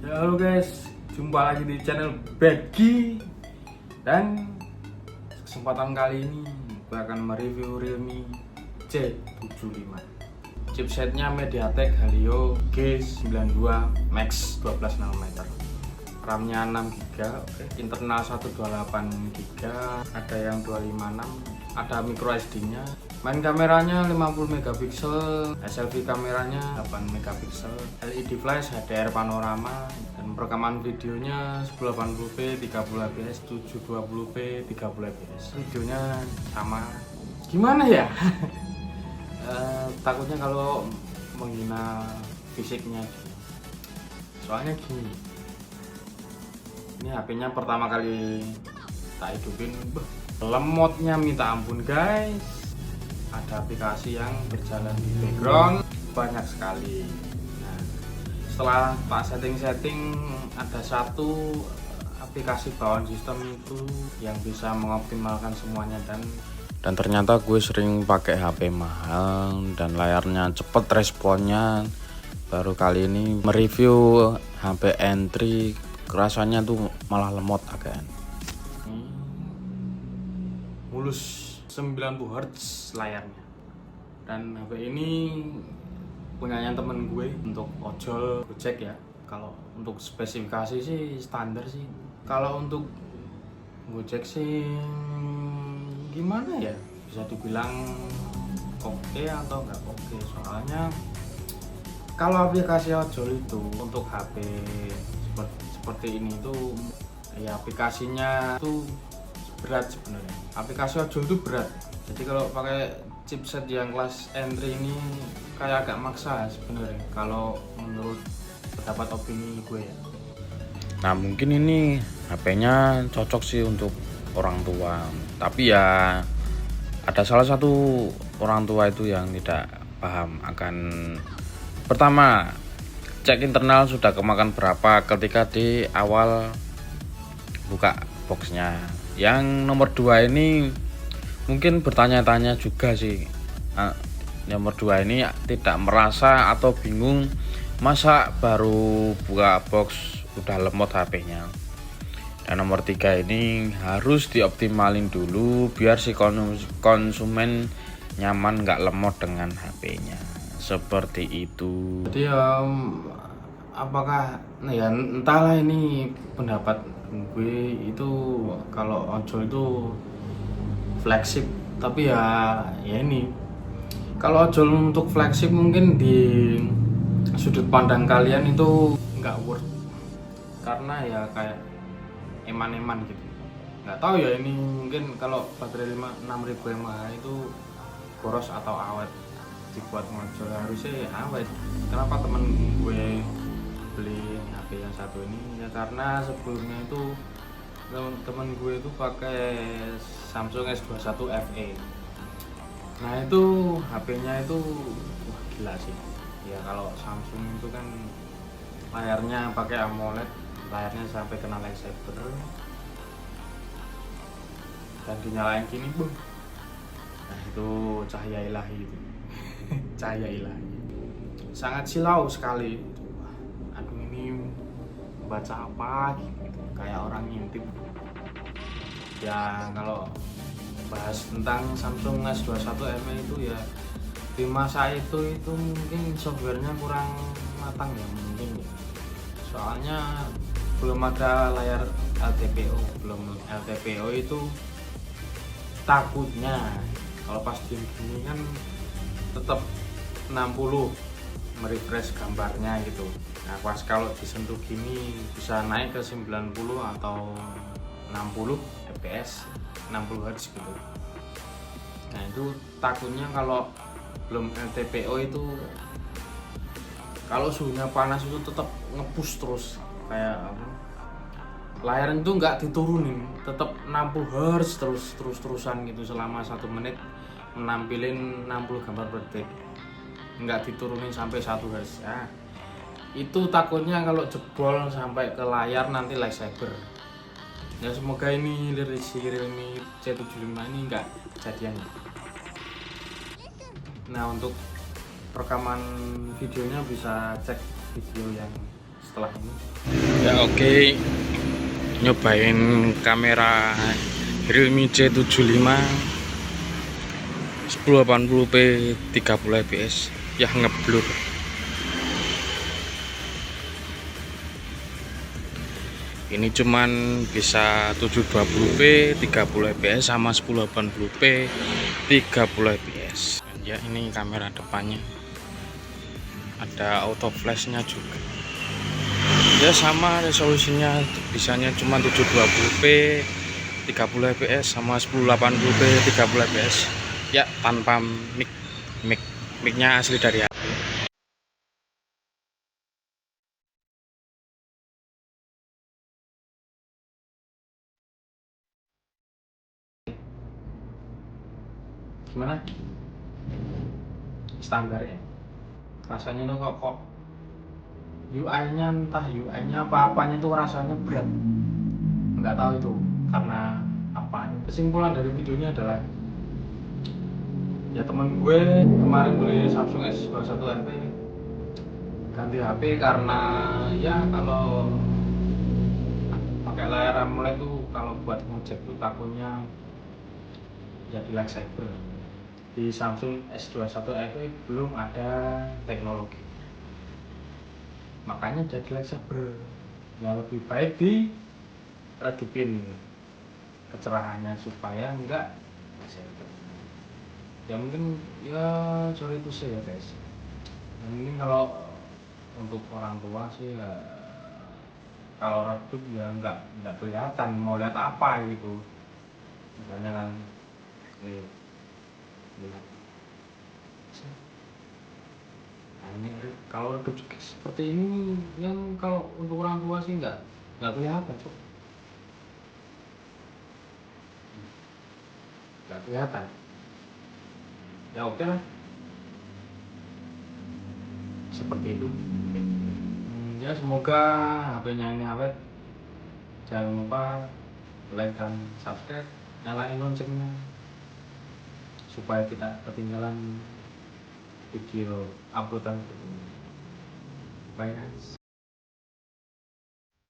Ya, halo guys, jumpa lagi di channel Begi. Dan kesempatan kali ini gue akan mereview Realme C75. Chipsetnya MediaTek Helio G92 Max 12 nanometer. RAM-nya 6GB, internal 128GB, ada yang 256, ada micro SD-nya. Main kameranya 50 megapiksel, SLV kameranya 8 megapiksel, LED flash, HDR panorama, dan perekaman videonya 1080p 30 fps, 720p 30 fps. Videonya sama. Gimana ya? Takutnya kalau menghina fisiknya gitu. Soalnya gini, ini HP-nya pertama kali tak hidupin, lemotnya minta ampun guys. Ada aplikasi yang berjalan di background banyak sekali. Nah, setelah tak setting ada satu aplikasi bawaan sistem itu yang bisa mengoptimalkan semuanya, dan ternyata gue sering pakai HP mahal dan layarnya cepet responnya. Baru kali ini mereview HP N3, rasanya tuh malah lemot agak. Mulus 90 Hz layarnya. Dan HP ini punyanya temen gue untuk ojol Gojek ya. Kalau untuk spesifikasi sih standar sih. Kalau untuk Gojek sih gimana ya, bisa dibilang oke atau nggak oke. Soalnya kalau aplikasi ojol itu untuk HP seperti ini tuh ya, aplikasinya tuh berat sebenarnya. Aplikasi ojol itu berat. Jadi kalau pakai chipset yang kelas N3 ini kayak agak maksa sebenarnya kalau menurut pendapat opini gue ya. Nah, mungkin ini HP-nya cocok sih untuk orang tua. Tapi ya ada salah satu orang tua itu yang tidak paham akan, pertama, cek internal sudah kemakan berapa ketika di awal buka boxnya. Yang nomor 2 ini mungkin bertanya-tanya juga sih. Nomor 2 ini tidak merasa atau bingung, masa baru buka box udah lemot HP-nya. Dan nomor 3 ini harus dioptimalin dulu biar si konsumen nyaman, nggak lemot dengan HP-nya. Seperti itu. Jadi apakah ya entahlah, ini pendapat gue itu kalau ojol itu flagship. Tapi ya ini kalau ojol untuk flagship mungkin di sudut pandang kalian itu nggak worth, karena ya kayak eman-eman gitu. Nggak tahu ya, ini mungkin kalau baterai 6000 mAh itu boros atau awet dibuat ngojol. Harusnya awet. Kenapa temen gue beli HP yang satu ini ya, karena sebelumnya itu temen gue itu pakai Samsung S21 FE. Nah, itu HP-nya itu wah, gila sih ya. Kalau Samsung itu kan layarnya pakai AMOLED, layarnya sampai kena lightsaber, dan dinyalain gini boom. Nah, itu cahaya ilahi itu. Cahaya ilahi, sangat silau sekali. Baca apa gitu, kayak orang ngintip ya. Kalau bahas tentang Samsung S21 FE itu ya, di masa itu mungkin softwarenya kurang matang ya mungkin ya. Soalnya belum ada layar LTPO itu takutnya kalau pas gini kan tetap 60 merefresh gambarnya gitu. Nah, pas kalau disentuh gini bisa naik ke 90 atau 60 fps, 60 Hz gitu. Nah, itu takutnya kalau belum LTPO itu, kalau suhunya panas itu tetap ngepush terus kayak apa, layar itu nggak diturunin, tetap 60 Hz terusan gitu selama 1 menit, menampilin 60 gambar per detik, nggak diturunin sampai 1 Hz ya. Itu takutnya kalau jebol sampai ke layar nanti lightsaber ya. Semoga ini si Realme C75 ini nggak kejadian. Nah, untuk rekaman videonya bisa cek video yang setelah ini. Ya oke, nyobain kamera Realme C75 1080p 30 fps ya, ngeblur. Ini cuman bisa 720p 30 fps sama 1080p 30 fps. Ya ini kamera depannya, ada auto flashnya juga. Ya sama resolusinya, bisanya cuma 720p 30 fps sama 1080p 30 fps. Ya tanpa micnya asli dari HP. Gimana? Standar ya. Rasanya tuh kok UI-nya, entah UI-nya apa-apanya tuh rasanya berat. Nggak tahu itu karena apa. Kesimpulan dari videonya adalah ya teman gue kemarin beli Samsung S21 FE, ganti HP karena ya kalau pakai layar AMOLED tuh kalau buat ngecek tuh takutnya jadi lag saber. Di Samsung S21 FE belum ada teknologi, makanya jadi lag saber. Ya lebih baik redupin kecerahannya supaya enggak saber. Ya mungkin ya sorry itu sih ya guys. Ya, mungkin kalau untuk orang tua sih ya, kalau redup ya nggak kelihatan mau lihat apa gitu. Misalnya kan nih, lihat. Nah, ini kalau redup seperti ini yang kalau untuk orang tua sih nggak kelihatan kok, nggak kelihatan. Ya oke lah, seperti itu. Ya semoga HP-nya ini awet. Jangan lupa like dan subscribe, nyalain loncengnya supaya tidak ketinggalan video uploadan. Bye guys.